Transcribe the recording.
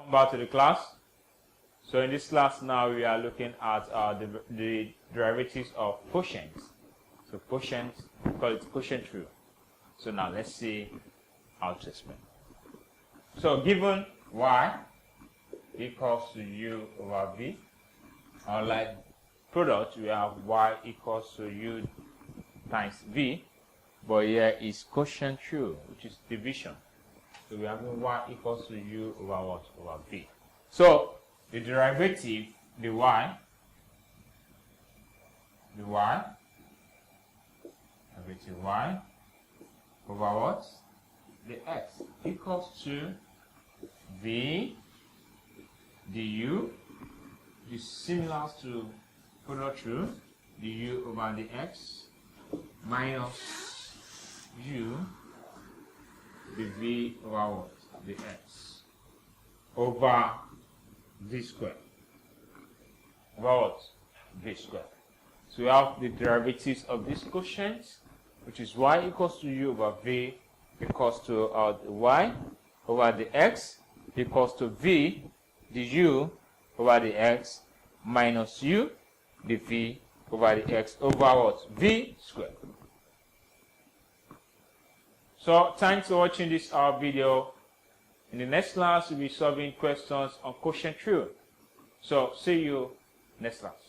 Welcome back to the class. So in this class now we are looking at the derivatives of quotient. So quotient, we call it quotient rule. So now let's see how to explain. So given y equals to u over v, unlike product we have y equals to u times v, but here is quotient rule, which is division. So we have y equals to u over what? Over v. So the derivative, the y, derivative y over what? The x equals to v du, which is similar to product rule, du over the x minus u the v over what? The x over v squared. Over what? V squared. So we have the derivatives of this quotient, which is y equals to u over v equals to the y over the x equals to v the u over the x minus u the v over the x over what? V squared. So thanks for watching this video. In the next class we'll be solving questions on quotient rule. So see you next class.